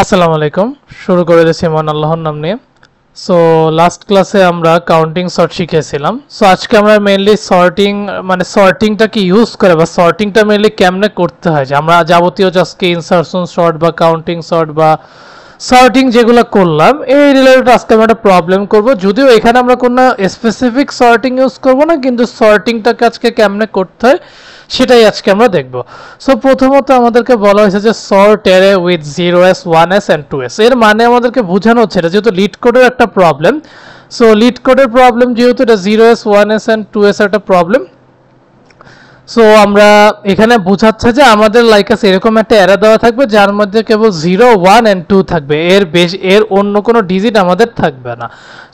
আসসালামু আলাইকুম। শুরু করে দিয়েছি মহান আল্লাহর নাম নিয়ে। সো লাস্ট ক্লাসে আমরা কাউন্টিং সর্ট শিখেছিলাম। সো আজকে আমরা মেইনলি সর্টিং মানে সর্টিংটা কি ইউজ করে বা সর্টিংটা মেইনলি কেমনে করতে হয়, যে আমরা যাবতীয় আজকে ইনসারশন সর্ট বা কাউন্টিং সর্ট বা সর্টিং যেগুলো করলাম এই রিলেটেড আজকে আমরা একটা প্রবলেম করব। যদিও এখানে আমরা কোনো স্পেসিফিক সর্টিং ইউজ করব না, কিন্তু সর্টিংটাকে আজকে কেমনে করতে হয় সেটাই আজকে আমরা দেখব। সো প্রথমত আমাদেরকে বলা হয়েছে যে sort array with 0s 1s and 2s। এর মানে আমাদেরকে বোঝানো হচ্ছে এটা যেহেতু লিড কোডের একটা প্রবলেম। সো লিড কোডের প্রবলেম যেহেতু এটা 0s 1s এন্ড 2s একটা প্রবলেম। সো আমরা এখানে বোঝাচ্ছে যে আমাদের লাইক আছে এরকম একটা অ্যারে দেওয়া থাকবে যার মধ্যে কেবল 0 1 এন্ড 2 থাকবে, এর অন্য কোনো ডিজিট আমাদের থাকবে না।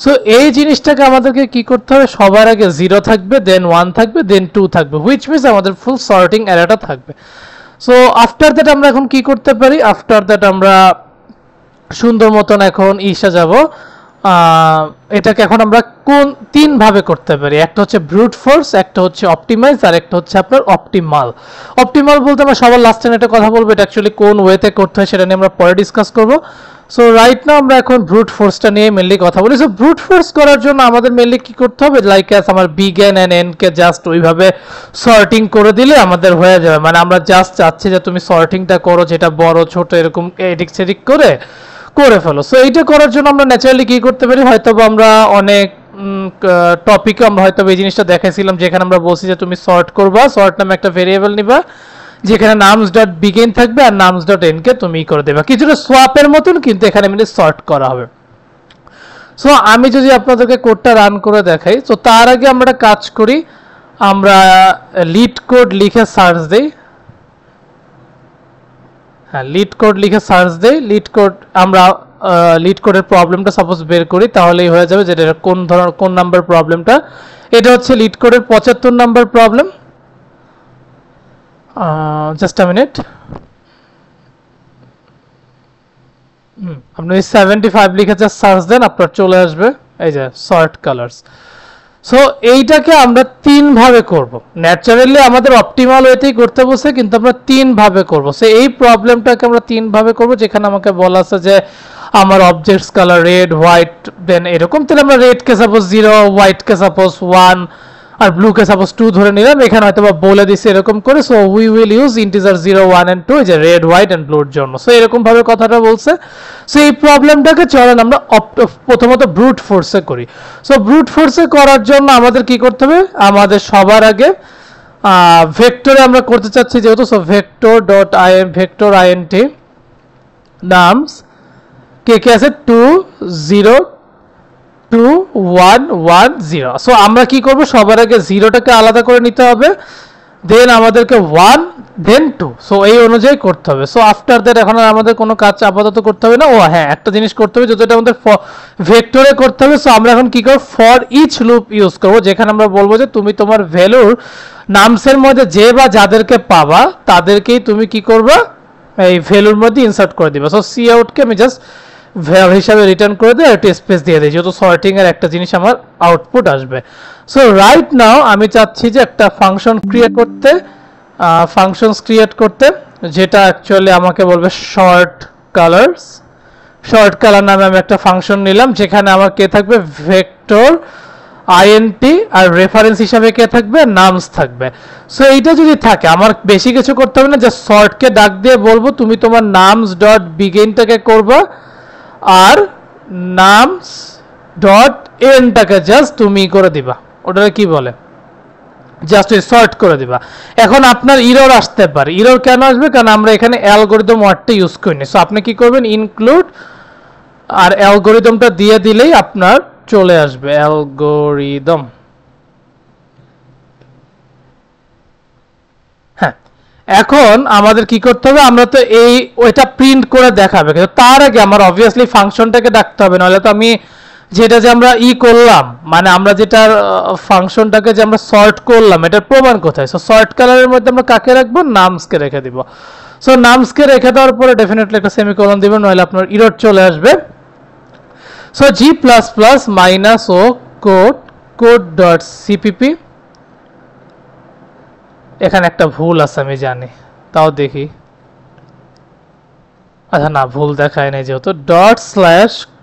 সো এই জিনিসটাকে আমাদেরকে কি করতে হবে, সবার আগে 0 থাকবে, দেন 1 থাকবে, দেন 2 থাকবে, হুইচ মিন্স আমাদের ফুল সর্টিং অ্যারেটা থাকবে। সো আফটার দ্যাট আমরা এখন কি করতে পারি, আফটার দ্যাট আমরা সুন্দর মতন এখন যাব, এটাকে এখন আমরা কোন তিন ভাবে করতে পারি। একটা হচ্ছে ব্রুট ফোর্স, একটা হচ্ছে অপটিমাইজ, আর একটা হচ্ছে আপনার অপটিমাল। অপটিমাল বলতে আমরা সবার লাস্টে একটা কথা বলবো, এটা অ্যাকচুয়ালি কোন ওয়েতে করতে হয় সেটা নিয়ে আমরা পরে ডিসকাস করব। সো রাইট নাও আমরা এখন ব্রুট ফোর্সটা নিয়ে মেনলি কথা বলি। সো ব্রুট ফোর্স করার জন্য আমাদের মেনলি কি করতে হবে, লাইক অ্যাজ আমার বিগেন এন্ড এন্ড কে জাস্ট ওইভাবে সর্টিং করে দিলে আমাদের হয়ে যাবে। মানে আমরা জাস্ট চাচ্ছি যে তুমি সর্টিংটা করো, যেটা বড় ছোট এরকম এদিক সেদিক করে ফেলো। সো এইটা করার জন্য আমরা ন্যাচারালি কি করতে পারি, হয়তো আমরা অনেক টপিকে আমরা হয়তো এই জিনিসটা দেখাইছিলাম, যেখানে আমরা বলছি যে তুমি সর্ট করবা, সর্ট নামে একটা ভেরিয়েবল নিবা যেখানে নামস ডট বিগিন থাকবে আর নামস ডট এন্ড কে তুমি করে দেবা, কিছুটা সোয়াপের মতন, কিন্তু এখানে মিলে সর্ট করা হবে। সো আমি যদি আপনাদেরকে কোডটা রান করে দেখাই, তো তার আগে আমরা একটা কাজ করি, আমরা লিড কোড লিখে সার্চ দেই। হ্যাঁ, লিড কোড লিখে সার্চ দেই। লিড কোড আমরা লিড কোডের প্রবলেমটা সাপোজ বের করি, তাহলেই হয়ে যাবে যে এটা কোন নাম্বার প্রবলেমটা। এটা হচ্ছে লিড কোডের 75 number problem. Just a minute. আপনি 75 লিখে জাস্ট সার্চ দেন, আপনার চলে আসবে এই যে সর্ট কালার্স। সো এইটাকে আমরা তিন ভাবে করব। ন্যাচারালি আমাদের অপটিমাল ওয়েতেই করতে বসে, কিন্তু আমরা তিন ভাবে করব। সো এই প্রবলেমটাকে আমরা তিন ভাবে করব, যেখানে আমাকে বলা আছে যে আমার objects colour red white then এরকম, তাহলে আমরা রেড কে সাপোজ 0, হোয়াইট কে সাপোজ 1 আর ব্লু কে সাপোজ 2 ধরে নিলাম। এখানে হয়তো বা বলে দিছে এরকম করে, so we will use integer 0 1 and 2 যে রেড হোয়াইট এন্ড ব্লুর জন্য। সো এরকম ভাবে কথাটা বলছে। সো এই প্রবলেমটাকে চলেন আমরা প্রথমত ব্রুট ফোর্সে করি। সো ব্রুট ফোর্সে করার জন্য আমাদের কি করতে হবে, আমাদের সবার আগে ভেক্টরে আমরা করতে চাচ্ছি যেহেতু, so vector dot vector INT nums কে কে আছে 2 0 2 1 1 0। সো আমরা কি করব, সবার আগে 0টাকে আলাদা করে নিতে হবে, দেন আমাদেরকে 1 দেন 2। সো এই অনুযায়ী করতে হবে। সো আফটার দ্যাট এখন আমাদের কোনো কাজ আপাতত করতে হবে না। ও হ্যাঁ, একটা জিনিস করতে হবে, যেটা আমাদের ভেক্টরে করতে হবে। সো আমরা এখন কি করব, ফর ইচ লুপ ইউজ করব, যেখানে আমরা বলবো যে তুমি তোমার ভ্যালুর নামসের মধ্যে যে বা যাদেরকে পাবা তাদেরকেই তুমি কি করবা, এই ভ্যালুর মধ্যে ইনসার্ট করে দিবা। সো সি আউটকে আমি জাস্ট ভ্যাল হিসাবে রিটার্ন করে দিই, একটা স্পেস দিয়ে দিই, যেহেতু সর্টিং এর একটা জিনিস আমার আউটপুট আসবে। সো রাইট নাও আমি চাচ্ছি যে একটা ফাংশন ক্রিয়েট করতে, যেটা অ্যাকচুয়ালি আমাকে বলবে শর্ট কালার্স। শর্ট কালার নামে আমি একটা ফাংশন নিলাম, যেখানে আমার কে থাকবে ভেক্টর আইএনটি আর রেফারেন্স হিসাবে কে থাকবে, নামস থাকবে। সো এইটা যদি থাকে আমার বেশি কিছু করতে হবে না, জাস্ট শর্টকে ডাক দিয়ে বলবো তুমি তোমার নামস ডট বিগিনটাকে করবা আর নামস ডট এন্ডটাকে জাস্ট তুমি করে দিবা, ওটাকে কি বলে জাস্ট সর্ট করে দিবা। এখন আপনার ইরর আসতে পারে। ইরর কেন আসবে, কারণ আমরা এখানে অ্যালগরিদম ওয়ার্ডটা ইউজ করিনি। সো আপনি কি করবেন, ইনক্লুড আর অ্যালগরিদমটা দিয়ে দিলেই আপনার চলে আসবে অ্যালগরিদম। হ্যাঁ, এখন আমাদের কি করতে হবে, আমরা তো ওইটা প্রিন্ট করে দেখাবে, কিন্তু তার আগে আমার অবভিয়াসলি ফাংশনটাকে ডাকতে হবে, নাহলে তো আমি যেটা যে আমরা করলাম, মানে আমরা যেটার ফাংশনটাকে যে আমরা সর্ট করলাম এটার প্রমাণ কোথায়। সো সর্ট কালারের মধ্যে আমরা কাকে রাখবো, নামসকে রেখে দিব। সো নামসকে রেখে দেওয়ার পরে ডেফিনেটলি একটা সেমিকোলন দিব, নইলে আপনার ইরর চলে আসবে। So G plus plus minus O code dot CPP. এখানে একটা ভুল আছে আমি জানি, তাও দেখি। আচ্ছা না, ভুল দেখায় নাই যেহেতু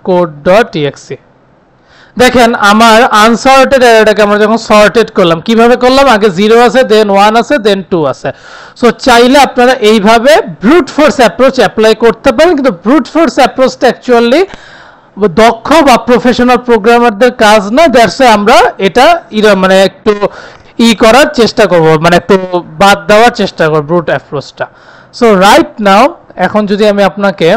./code.exe। দেখেন আমার আনসর্টেড অ্যারেটাকে আমরা যখন সর্টেড করলাম, কিভাবে করলাম? আগে 0 আছে, দেন 1 আছে, দেন 2 আছে। সো চাইলে আপনারা এইভাবে ব্রুট ফোর্স অ্যাপ্রোচ অ্যাপ্লাই করতে পারেন, কিন্তু ব্রুট ফোর্স অ্যাপ্রোচটা অ্যাকচুয়ালি দক্ষ বা প্রফেশনাল প্রোগ্রামারদের কাজ না। দ্যাটস আমরা এটা মানে একটু করার চেষ্টা করব, মানে একটু বাদ দেওয়ার চেষ্টা করব ব্রুট অ্যাপ্রোচটা। সো রাইট নাও এখন যদি আমি আপনাকে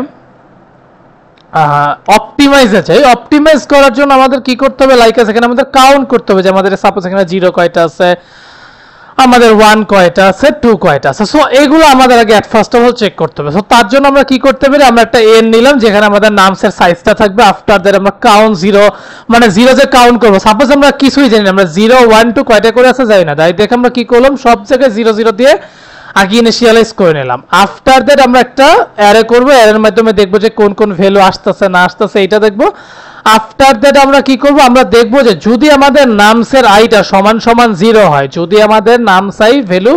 অপটিমাইজে চাই, অপটিমাইজ করার জন্য আমাদের কি করতে হবে? লাইক আছে এখানে আমাদের কাউন্ট করতে হবে যে আমাদের সাপোজ এখানে 0 কয়টা আছে, আমাদের 1 কয়টা আছে, 2 কয়টা আছে। সো এগুলো আমাদের আগে at first of all check করতে হবে। সো তার জন্য আমরা কি করতে পারি? আমরা একটা এন নিলাম যেখানে আমাদের নামসের সাইজটা থাকবে। আফটার দ্যাট আমরা কাউন্ট 0, মানে 0 যে কাউন্ট করব। সাপোজ আমরা কিছুই জানি না, আমরা 0 1 2 কয়টা করে আছে জানি না, তাই দেখে আমরা কি করলাম? সব জায়গায় 0 0 দিয়ে আগে ইনিশিয়ালাইজ করে নিলাম। আফটার দ্যাট আমরা একটা অ্যারে করব, অ্যারের মাধ্যমে দেখব যে কোন কোন ভ্যালু আসতেছে না আসতেছে, এটা দেখব। আফটার দ্যাট আমরা কি করব? আমরা দেখব যে যদি আমাদের নামসের আইটা সমান সমান 0 হয়, যদি আমাদের নামস আই ভ্যালু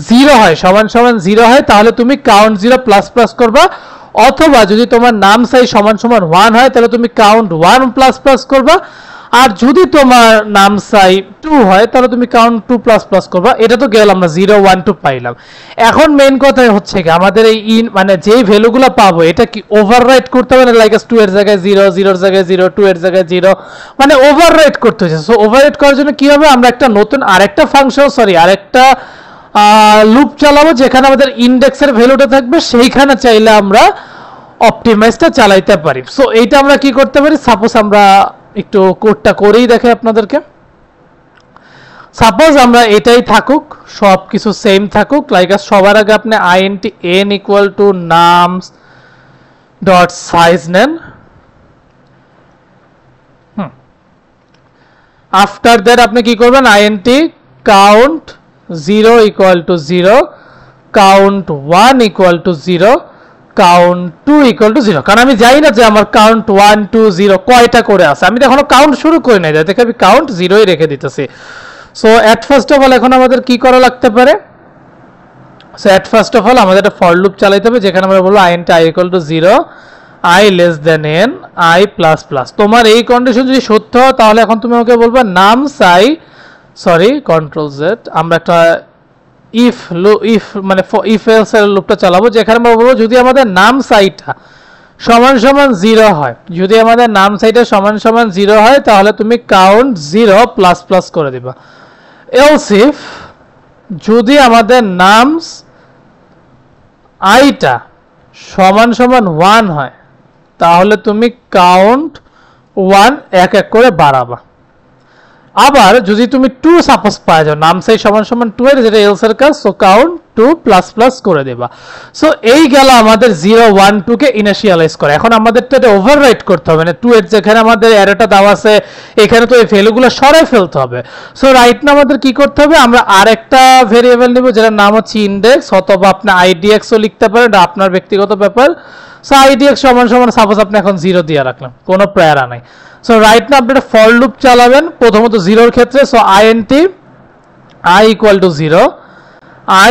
0 হয়, সমান সমান 0 হয়, তাহলে তুমি কাউন্ট 0 প্লাস প্লাস করবা। অথবা যদি তোমার নামস আই সমান সমান 1 হয়, তাহলে তুমি কাউন্ট 1 প্লাস প্লাস করবা। আর যদি তোমার নামসাই 2 হয়, তাহলে তুমি কাউন্ট 2 প্লাস প্লাস করবা। এটা তো গেল, আমরা 0 1 2 পাইলাম। এখন মেইন কথা হচ্ছে কি, আমাদের এই মানে যেই ভ্যালুগুলো পাবো এটা কি ওভাররাইট করতে হবে না? লাইক 2 এর জায়গায় 0, 0 এর জায়গায় 0, 2 এর জায়গায় 0, মানে ওভাররাইট করতে হচ্ছে। সো ওভাররাইট করার জন্য কি হবে? আমরা একটা নতুন আরেকটা ফাংশন, আরেকটা লুপ চালাবো যেখানে আমাদের ইন্ডেক্সের ভ্যালুটা থাকবে, সেইখানে চাইলে আমরা অপটিমাইজটা চালাইতে পারি। সো এইটা আমরা কি করতে পারি? সাপোজ আমরা একটু কোডটা করেই দেখাই আপনাদেরকে। সাপোজ আমরা এটাই থাকুক, সব কিছু সেম থাকুক, লাইক সবার আগে আপনি int n equal to nums dot size নেন। আফটার দ্যাট আপনি কি করবেন? int count 0 equal to 0, count 1 equal to 0, count 2 equal to 0। কারণ আমি জানি না যে আমার কাউন্ট 1 2 0 কয়টা করে আছে, আমি তো এখনো কাউন্ট শুরু করি নাই, দেখে আমি কাউন্ট 0ই রেখে দিতেছি। So at first of all এখন আমাদের কি করা লাগতে পারে? So at first of all আমাদের একটা ফর লুপ চালাইতে হবে যেখানে আমরা বলবো int i equal to 0, i less then n, i plus plus. তোমার এই কন্ডিশন যদি সত্য হয় তাহলে এখন তুমি আমাকে বলবা নামস i, কন্ট্রোল জেড, আমরা একটা ইফ মানে ইফ এলস এর লুপটা চালাবো যেখানে আমরা বলবো যদি আমাদের নাম সাইটা সমান সমান 0 হয়, যদি আমাদের নাম সাইটা সমান সমান 0 হয়, তাহলে তুমি কাউন্ট 0 প্লাস প্লাস করে দিবা। এলস ইফ যদি আমাদের নামস আইটা সমান সমান 1 হয়, তাহলে তুমি কাউন্ট 1 এক এক করে বাড়াবা। আবার যদি তুমি 2 সাপোজ পাওয়া যাও, নামসাই সমান সমান 2 এর, যেটা এলস এর কাজ, সো কাউন্ট 2 প্লাস প্লাস করে দেবা। সো এই গেল আমাদের 0 1 2 কে ইনিশিয়ালাইজ করে। এখন আমাদের তো এটা ওভাররাইট করতে হবে, মানে 2 এর যেখানে আমাদের অ্যারেটা দেওয়া আছে এখানে তো এই ভ্যালুগুলো সরাই ফেলতে হবে। সো রাইট না আমাদের কি করতে হবে? আমরা আরেকটা ভেরিয়েবল নিব যেটার নাম হচ্ছে ইনডেক্স, অথবা আপনি idx ও লিখতে পারেন, এটা আপনার ব্যক্তিগত ব্যাপার। সো idx সমান সমান সাপোজ আপনি এখন 0 দিয়ে রাখলাম, কোনো প্যারা নাই। সো রাইট না আপনি একটা ফর লুপ চালাবেন প্রথমত 0 এর ক্ষেত্রে। So int i equal to 0,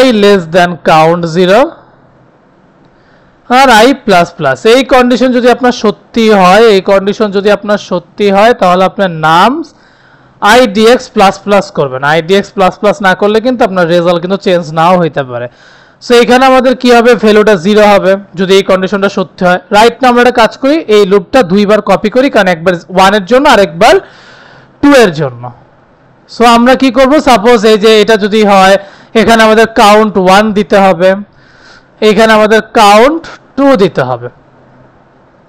i less than count 0, আর i প্লাস প্লাস। এই কন্ডিশন যদি আপনার সত্যি হয়, তাহলে আপনার নামস idx প্লাস প্লাস করবেন। idx প্লাস প্লাস না করলে কিন্তু আপনার রেজাল্ট কিন্তু চেঞ্জ নাও হইতে পারে। সো এখানে আমাদের কি হবে? ভ্যালুটা 0 হবে যদি এই কন্ডিশনটা সত্যি হয়। রাইট না আমরা একটা কাজ করি, এই লুপটা দুইবার কপি করি, কারণ একবার 1 এর জন্য আর একবার 2 এর জন্য। সো আমরা কি করব? সাপোজ এই যে এটা যদি হয়, এখানে আমাদের কাউন্ট 1 দিতে হবে, এখানে আমাদের কাউন্ট 2 দিতে হবে,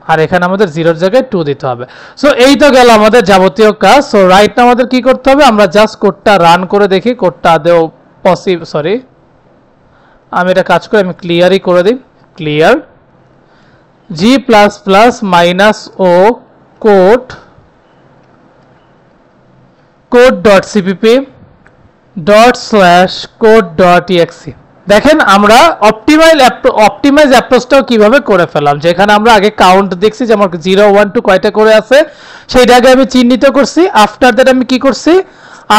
আর এখানে আমাদের 0 এর জায়গায় 2 দিতে হবে। সো এই তো গেল আমাদের যাবতীয় কাজ। সো রাইট না আমাদের কি করতে হবে? আমরা জাস্ট কোডটা রান করে দেখি কোডটা আদৌ পসিবল। আমি এটা কাজ করে আমি ক্লিয়ারই করে দিই, clear g plus plus minus O code dot CPP dot slash code dot exe। দেখেন আমরা অপটিমাইজ অ্যাপ্রোচটাও কিভাবে করে ফেলাম, যেখানে আমরা আগে কাউন্ট দেখছি যে আমার 0 1 2 কয়টা করে আছে, সেইটা আগে আমি চিহ্নিত করছি। আফটার দ্যাট আমি কি করছি?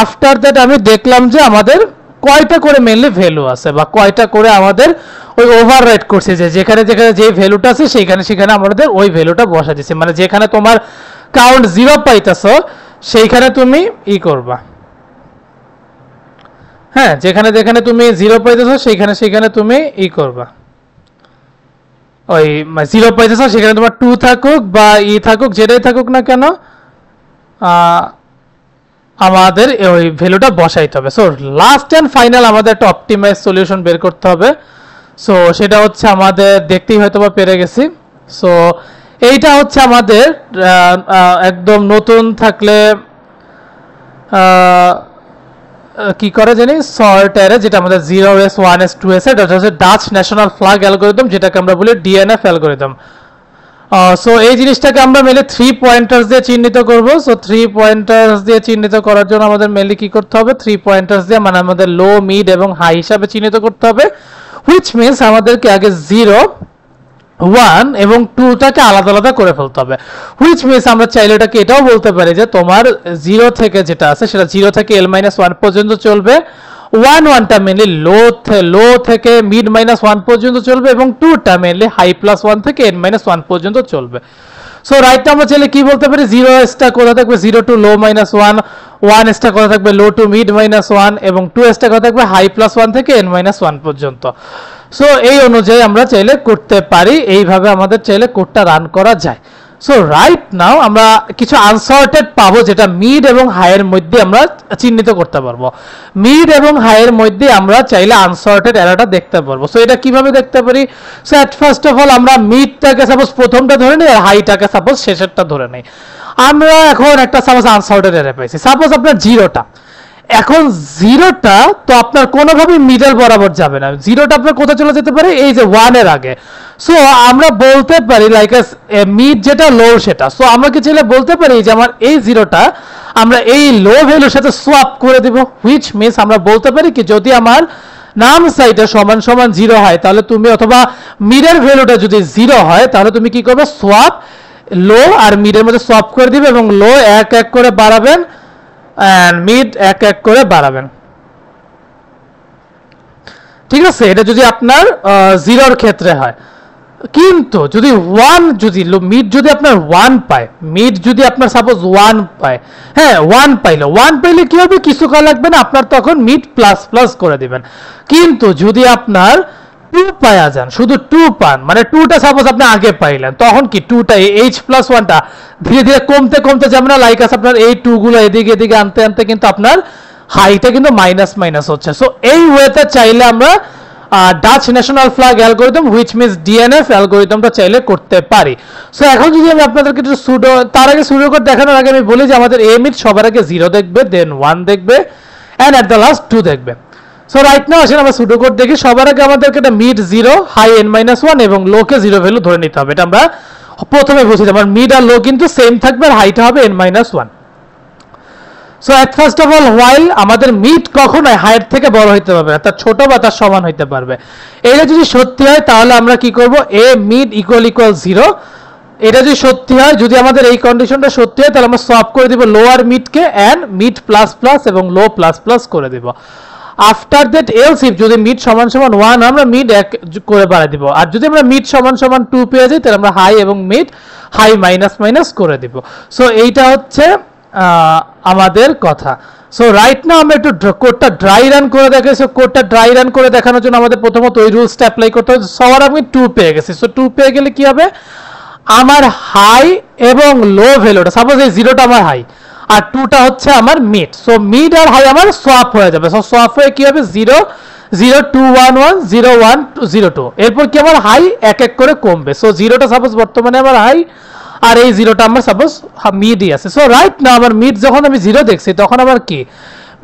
আফটার দ্যাট আমি দেখলাম যে আমাদের কয়টা করে মেইনলি ভ্যালু আছে, বা কয়টা করে আমাদের ওই ওভাররাইট করছি যে যেখানে যেখানে যে ভ্যালুটা আছে সেখানে আমাদের ওই ভ্যালুটা বসা দিছি, মানে যেখানে তোমার কাউন্ট 0 পাইতেছো সেইখানে তুমি করবা। হ্যাঁ, যেখানে যেখানে তুমি 0 পাইতেছো সেইখানে তুমি করবা, ওই 0 পাইতেছো সেখানে তোমার 2 থাকুক বা থাকুক, যেটাই থাকুক না কেন আমাদের ওই ভ্যালুটা বসাইতে হবে। সো লাস্ট এন্ড ফাইনাল আমাদের একটা অপটিমাইজ সলিউশন বের করতে হবে। সো সেটা হচ্ছে আমাদের দেখতেই হয়তো বা পেরে গেছি। সো এইটা হচ্ছে আমাদের একদম নতুন থাকলে কি করে জানি সর্ট অ্যারে, যেটা আমাদের 0s 1s 2s এটা হচ্ছে ডাচ ন্যাশনাল ফ্ল্যাগ অ্যালগরিদম, যেটাকে আমরা বলি ডিএনএফ অ্যালগরিদম। সো এই জিনিসটাকে আমরা মেনলি 3 পয়েন্টার্স দিয়ে চিহ্নিত করব। সো 3 পয়েন্টার্স দিয়ে চিহ্নিত করার জন্য আমাদের মেনলি কি করতে হবে, 3 পয়েন্টার্স দিয়ে মানে আমাদের লো, মিড এবং হাই হিসাবে চিহ্নিত করতে হবে, হুইচ মিন্স আমাদেরকে আগে 0 1 এবং 2টাকে আলাদা আলাদা করে ফেলতে হবে, হুইচ মিন্স আমরা চাইলে এটাকে এটাও বলতে পারি যে তোমার 0 থেকে যেটা আছে সেটা 0 থেকে l-1 পর্যন্ত চলবে, 1টা মেনলি লো থেকে মিড -1 পর্যন্ত চলবে এবং 2টা মেনলি হাই +1 থেকে n-1 পর্যন্ত চলবে। সো রাইট আমরা চাইলে কি বলতে পারি, 0sটা কোথা থাকবে 0 টু লো -1, 1sটা কোথা থাকবে লো টু মিড -1 এবং 2sটা কোথা থাকবে হাই +1 থেকে n-1 পর্যন্ত। সো এই অনুযায়ী আমরা চাইলে করতে পারি, এইভাবে আমাদের চাইলে কোডটা রান করা যায়। সো রাইট নাও আমরা কিছু আনসর্টেড পাবো, যেটা মিড এবং হাইয়ের মধ্যে আমরা চিহ্নিত করতে পারবো। মিড এবং হাইয়ের মধ্যে আমরা চাইলে আনসর্টেড এরাটা দেখতে পারবো। সো এটা কিভাবে দেখতে পারি, so at first of all আমরা মিডটাকে সাপোজ প্রথমটা ধরে নিই আর হাইটাকে সাপোজ শেষেরটা ধরে নিই। আমরা এখন একটা সাপোজ আনসর্টেড এরা পাইছি, সাপোজ আপনার 0টা, এখন 0টা তো আপনার কোনোভাবেই মিডল বরাবর যাবে না, 0টা আপনার কোথায় চলে যেতে পারে, এই যে 1 এর আগে। সো আমরা বলতে পারি লাইক মিড যেটা লো সেটা, সো আমরা কি চাইলে বলতে পারি যে আমার এই 0টা আমরা এই লো ভ্যালুর সাথে সোয়াপ করে দিব, হুইচ মিন্স আমরা বলতে পারি কি যদি আমার নাম সাইডে সমান সমান 0 হয় তাহলে তুমি, অথবা মিডের ভ্যালুটা যদি 0 হয় তাহলে তুমি কি করবে, সোয়াপ লো আর মিডের মধ্যে সোয়াপ করে দিবে এবং লো এক এক করে বাড়াবেন and মিড এক এক করে বাড়াবেন, ঠিক আছে। এটা যদি আপনার 0-র ক্ষেত্রে হয়। কিন্তু যদি 1 যদি মিড যদি আপনার 1 পায়, মিড যদি আপনার সাপোজ 1 পায়, হ্যাঁ 1 পাইলে কি হবে, কিছু করা লাগবে না, আপনার তখন মিড প্লাস প্লাস করে দিবেন। কিন্তু যদি আপনার 2 পায়া যান, শুধু 2 পান, মানে 2টা সাপোজ আপনি আগে পাইলেন, তখন কি 2টা h+1টা ধীরে ধীরে কমতে কমতে যাবে না, লাইক আছে আপনার এই 2 গুলো এদিকে এদিকে আনতে আনতে কিন্তু আপনার হাইটা কিন্তু মাইনাস মাইনাস হচ্ছে। সো এই ওয়েতে চাইলে আমরা Dutch national flag algorithm which means DNF অ্যালগরিদমটা চাইলে করতে পারি। সো এখন যদি আমি আপনাদেরকে একটু সুডো, তার আগে সুডো কোড দেখানোর আগে আমি বলি যে আমাদের এ মিড সবার আগে 0 দেখবে, দেন 1 দেখবে এন্ড এট দ্য লাস্ট 2 দেখবে। সো রাইট নাও আসেন আমরা সুডো কোড দেখি। সবার আগে আমাদেরকে এটা মিড 0, হাই n-1 এবং লোকে 0 ভ্যালু ধরে নিতে হবে, এটা আমরা প্রথমে বুঝি। আমার মিড আর লো কিন্তু সেম থাকবে আর হাইটা হবে n-1। So at first of all while আমাদের মিড কখনোই হাইট থেকে বড় হইতে পারবে না, তার ছোট বা তার সমান হইতে পারবে। এটা যদি সত্যি হয় তাহলে আমরা কি করব, এ মিড ইকুয়াল 0। এটা যদি সত্যি হয়, যদি আমাদের এই কন্ডিশনটা সত্যি হয় তাহলে আমরা সলভ করে দিব লোয়ার মিডকে এন্ড মিড প্লাস প্লাস এবং লো প্লাস প্লাস করে দিব। আফটার দ্যাট এলস ইফ যদি মিড সমান সমান 1 আমরা মিড 1 করে বাড়াই দিব, আর যদি আমরা মিড সমান সমান 2 পেয়ে যাই তাহলে আমরা হাই এবং মিড হাই মাইনাস মাইনাস করে দিব। সো এইটা হচ্ছে আমাদের কথা। সো রাইট নাও আমরা একটু কোডটা ড্রাই রান করে দেখাই। সো কোডটা ড্রাই রান করে দেখানোর জন্য আমাদের প্রথমত ওই রুলসটা অ্যাপ্লাই করতে হবে। সবার আমি 2 পেয়ে গেছি। সো 2 পেয়ে গেলে কি হবে, আমার হাই এবং লো ভ্যালুটা, সাপোজ এই 0টা আমার হাই আর 2টা হচ্ছে আমার মিড। সো মিড আর হাই আমার সোয়াপ হয়ে যাবে। সো সোয়াপ হয়ে কি হবে, 0 0 2 1 1 0 1 0 2, এরপর কি আমার হাই এক এক করে কমবে। সো 0টা সাপোজ বর্তমানে আমার হাই আর এই 0টা আমার সাপোজ মিডই আছে। সো রাইট না আমার মিড যখন আমি 0 দেখছি তখন আমার কি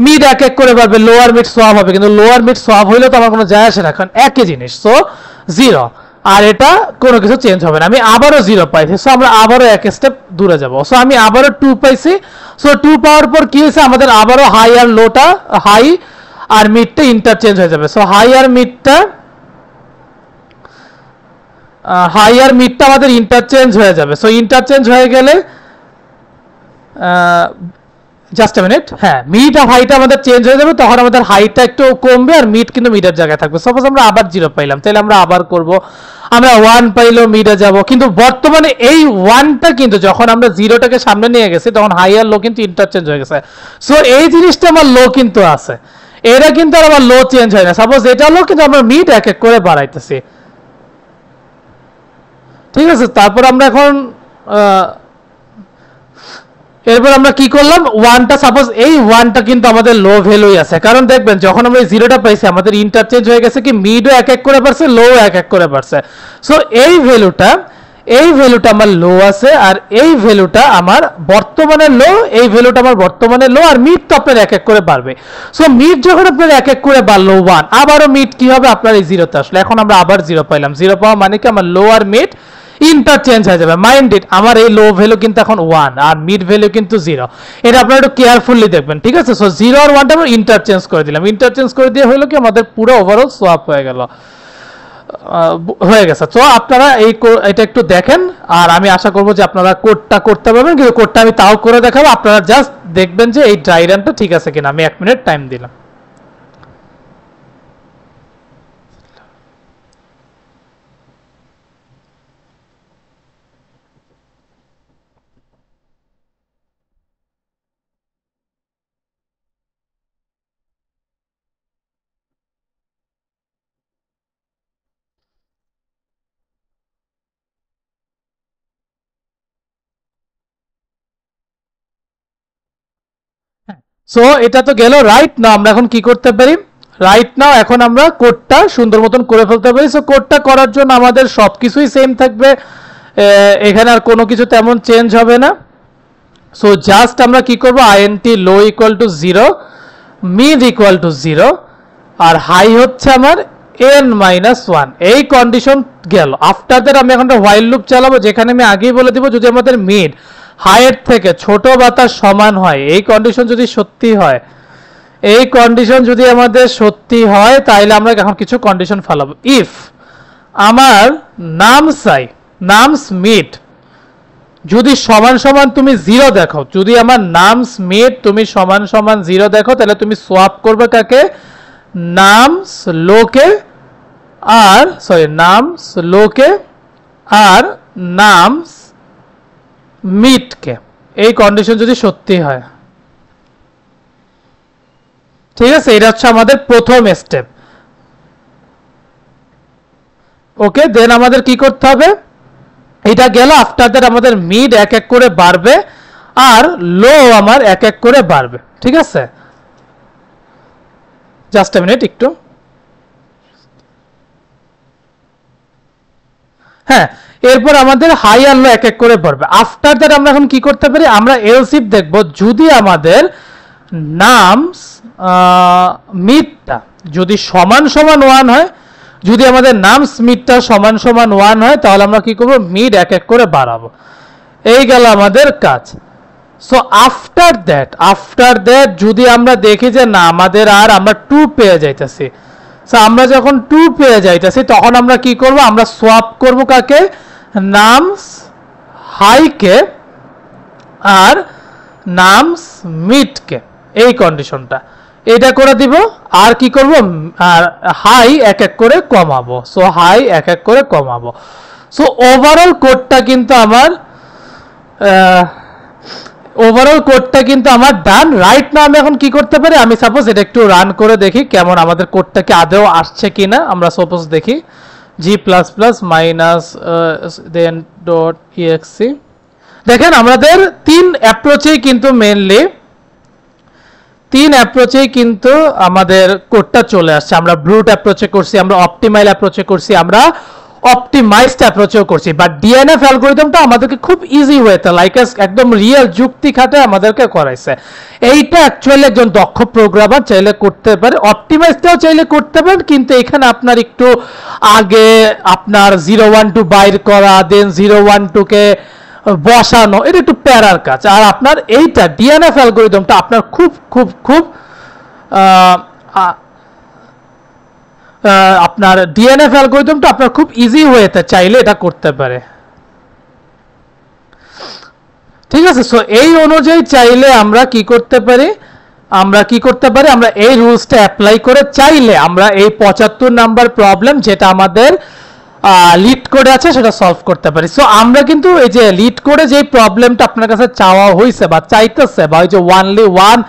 মিড এক এক করে বাড়বে, লোয়ার মিড সোয়াপ হবে, কিন্তু লোয়ার মিড সোয়াপ হইলে তো আমার কোনো যায় আসে না, কারণ একই জিনিস। সো 0 আর এটা কোনো কিছু চেঞ্জ হবে না। আমি আবারও 0 পাইছি, সো আমরা আবারও এক স্টেপ দূরে যাব। সো আমি আবারও 2 পাইছি। সো 2 পাওয়ার পর কি হয়েছে, আমাদের আবারও হাই আর লোটা, হাই আর মিডটা ইন্টারচেঞ্জ হয়ে যাবে। সো হাই আর মিডটা আমাদের ইন্টারচেঞ্জ হয়ে যাবে। সো ইন্টারচেঞ্জ হয়ে গেলে জাস্ট আ মিনিট, হ্যাঁ মিড আর হাইট আমাদের চেঞ্জ হয়ে যাবে, তখন আমাদের হাইটটা একটু কমবে আর মিড কিন্তু মিডের জায়গায় থাকবে। সাপোজ আমরা আবার 0 পাইলাম, তাহলে আমরা আবার করব, আমরা 1 পাইলেও মিডে যাব, কিন্তু বর্তমানে এই 1টা কিন্তু যখন আমরা 0টাকে সামনে নিয়ে গেছি তখন হাই আর লো কিন্তু ইন্টারচেঞ্জ হয়ে গেছে। সো এই জিনিসটা আমার লো কিন্তু আছে, এটা কিন্তু আর আমার লো চেঞ্জ হয় না। সাপোজ এটা লো, কিন্তু আমরা মিড এক এক করে বাড়াইতেছি, ঠিক আছে। তারপর আমরা এখন এরপর আমরা কি করলাম, 1টা সাপোজ এই 1টা কিন্তু আমাদের লো ভ্যালুই আছে, কারণ দেখবেন যখন আমরা এই 0টা পাইছি আমাদের ইন্টারচেঞ্জ হয়ে গেছে কি, মিডও এক এক করে বাড়ছে, লো এক এক করে বাড়ছে। সো এই ভ্যালুটা আমার লো আছে, আর এই ভ্যালুটা আমার বর্তমানে লো, এই ভ্যালুটা আমার বর্তমানে লো, আর মিড তো আপনার এক এক করে বাড়বে। সো মিড যখন আপনার এক এক করে বাড়লো 1, আবারও মিড কি হবে আপনার এই 0তে আসলে, এখন আমরা আবার 0 পাইলাম, 0 পাওয়া মানে কি আমার লো আর মিড ইন্টারচেঞ্জ হয়ে যাবে। মাইন্ড ইট, আমার এই লো ভ্যালু কিন্তু এখন 1 আর মিড ভ্যালু কিন্তু 0, এটা আপনারা একটু কেয়ারফুলি দেখবেন, ঠিক আছে। সো 0 আর 1টা আমরা ইন্টারচেঞ্জ করে দিলাম, ইন্টারচেঞ্জ করে দিয়ে হলো কি আমাদের পুরো ওভারঅল সোয়াপ হয়ে গেল, হয়ে গেছে। তো আপনারা এটা একটু দেখেন, আর আমি আশা করবো যে আপনারা কোডটা করতে পারবেন, কিন্তু কোডটা আমি তাও করে দেখাবো, আপনারা জাস্ট দেখবেন যে এই ড্রাই রানটা ঠিক আছে কিনা। আমি 1 মিনিট টাইম দিলাম। সো এটা তো গেল, রাইট নাও আমরা এখন কি করতে পারি, রাইট নাও এখন আমরা কোডটা সুন্দর মতন করে ফেলতে পারি। সো কোডটা করার জন্য আমাদের সবকিছুই সেম থাকবে, এখানে আর কোনো কিছু তেমন চেঞ্জ হবে না। সো জাস্ট আমরা কি করব, int low equal to 0, mid equal to 0, আর হাই হচ্ছে আমার n-1, এই কন্ডিশন গেল। আফটার দ্যাট আমি এখন একটা হোয়াইল লুপ চালাবো, যেখানে আমি আগেই বলে দিব যদি আমাদের মিড হাইয়ের থেকে ছোট বা তার সমান হয়, এই কন্ডিশন যদি সত্যি হয়, এই কন্ডিশন যদি আমাদের সত্যি হয়, তাইলে আমরা এখন কিছু কন্ডিশন ফেলাবো। ইফ আমার নামস মিড যদি সমান সমান তুমি 0 দেখো, যদি আমার নামস মিড তুমি সমান সমান 0 দেখো, তাহলে তুমি সোয়াপ করবে কাকে, নামস লোকে, আর নামস লোকে আর নামস মিডকে, এই কন্ডিশন যদি সত্যি হয়, ঠিক আছে। এটা হচ্ছে আমাদের প্রথম স্টেপ। ওকে, দেন আমাদের কি করতে হবে, এটা গেল। আফটার দ্যাট আমাদের মিড এক এক করে বাড়বে, আর লো আমার এক এক করে বাড়বে, ঠিক আছে। জাস্ট আ মিনিট একটু, হ্যাঁ এরপর আমাদের হাই আর লো এক এক করে বাড়বে। আফটার দ্যাট আমরা এখন কি করতে পারি, আমরা এলস ইফ দেখব, যদি আমাদের নামস মিডটা যদি সমান সমান 1 হয়, যদি আমাদের নামস মিডটা সমান সমান 1 হয়, তাহলে আমরা কি করব, মিড এক এক করে বাড়াবো। এই গেল আমাদের কাজ। সো আফটার দ্যাট যদি আমরা দেখি যে না আমাদের আর আমরা 2 পেয়ে যাইতেছি, সো আমরা যখন 2 পেয়ে যাইতেছি তখন আমরা কি করব, আমরা সোয়াপ করব কাকে, নামস হাইকে আর নামস মিডকে, এই কন্ডিশনটা এটা করে দিব। আর কি করব, আর হাই এক এক করে কমাবো। সো হাই এক এক করে কমাবো। সো ওভারঅল কোডটা কিন্তু আমার ডান। রাইট না আমি এখন কি করতে পারি, আমি সাপোজ এটা একটু রান করে দেখি কেমন আমাদের কোডটা কি আদৌ আসছে কিনা। আমরা সাপোজ দেখি g++-then.exe, দেখেন আমাদের 3 অ্যাপ্রোচেই কিন্তু আমাদের কোডটা চলে আসছে। আমরা ব্রুট অ্যাপ্রোচে করছি, আমরা অপটিমাইল অ্যাপ্রোচে করছি, আমরা অপটিমাইজড অ্যাপ্রোচেও করছি, বাট ডিএনএফ অ্যালগরিদমটা আমাদেরকে খুব ইজি ওয়েতে লাইক একদম রিয়েল যুক্তি খাটে আমাদেরকে করাইছে। এইটা অ্যাকচুয়ালি একজন দক্ষ প্রোগ্রামার চাইলে করতে পারে, অপটিমাইজটাও চাইলে করতে পারেন, কিন্তু এখানে আপনার একটু আগে আপনার 012 বাইর করা, দেন 012কে বসানো, এটা একটু প্যারার কাজ। আর আপনার এইটা ডিএনএফ অ্যালগরিদমটা আপনার খুব খুব খুব আপনার ডিএনএফ অ্যালগরিদমটা আপনার খুব ইজি ওয়েতে চাইলে এটা করতে পারে, ঠিক আছে। সো এই অনুযায়ী চাইলে আমরা কি করতে পারি, আমরা এই রুলসটা অ্যাপ্লাই করে চাইলে আমরা এই 75 নাম্বার প্রবলেম যেটা আমাদের লিড কোডে আছে সেটা সলভ করতে পারি। সো আমরা কিন্তু এই যে লিড কোডে যে প্রবলেমটা আপনার কাছে চাওয়া হয়েছে বা চাইতেছে, বা ওই যে only one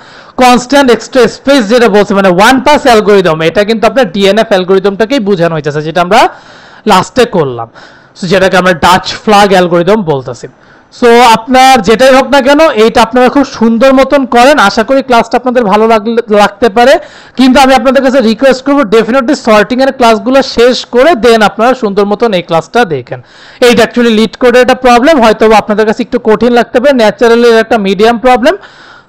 constant extra space যেটা বলছে, মানে ওয়ান পাস অ্যালগোরিদম, এটা কিন্তু আপনার ডিএনএফ অ্যালগোরিদমটাকেই বোঝানো হইতেছে, যেটা আমরা লাস্টে করলাম, সো যেটাকে আমরা ডাচ ফ্ল্যাগ অ্যালগোরিদম বলতেছি। সো আপনার যেটাই হোক না কেন, এইটা আপনারা খুব সুন্দর মতন করেন। আশা করি ক্লাসটা আপনাদের ভালো লাগতে পারে, কিন্তু আমি আপনাদের কাছে রিকোয়েস্ট করবো ডেফিনেটলি সর্টিং এর ক্লাসগুলো শেষ করে দেন আপনারা সুন্দর মতন এই ক্লাসটা দেখেন। এইটা অ্যাকচুয়ালি লিড কোডের একটা প্রবলেম, হয়তো আপনাদের কাছে একটু কঠিন লাগতে পারে, ন্যাচারালি একটা মিডিয়াম প্রবলেম।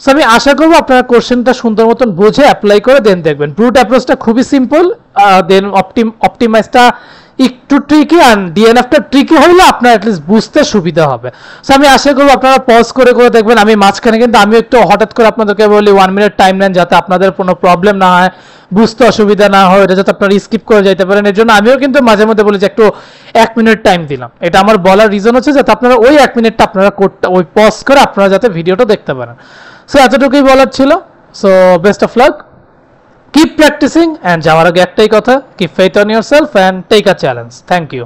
সো আমি আশা করবো আপনারা কোশ্চেনটা সুন্দর মতন বুঝে অ্যাপ্লাই করে দেন দেখবেন। ব্রুট অ্যাপ্রোচটা খুবই সিম্পল, দেন অপটিমাইজটা একটু ট্রিকি, আর ডিএনএফটা ট্রিকি হইলে আপনার অ্যাটলিস্ট বুঝতে সুবিধা হবে। সো আমি আশা করবো আপনারা পজ করে করে দেখবেন। আমি মাঝখানে কিন্তু আমি একটু হঠাৎ করে আপনাদেরকে বলি 1 মিনিট টাইম নেন, যাতে আপনাদের কোনো প্রবলেম না হয়, বুঝতে অসুবিধা না হয়, এটা যাতে আপনারা স্কিপ করে যাইতে পারেন। এর জন্য আমিও কিন্তু মাঝে মধ্যে বলি যে একটু 1 মিনিট টাইম দিলাম। এটা আমার বলার রিজন হচ্ছে যাতে আপনারা ওই 1 মিনিটটা আপনারা ওই পজ করে আপনারা যাতে ভিডিওটা দেখতে পারেন। সো এতটুকুই বলার ছিল। So best of luck, keep practicing, and যাওয়ার আগে একটাই কথা, keep faith on yourself and take a challenge. Thank you.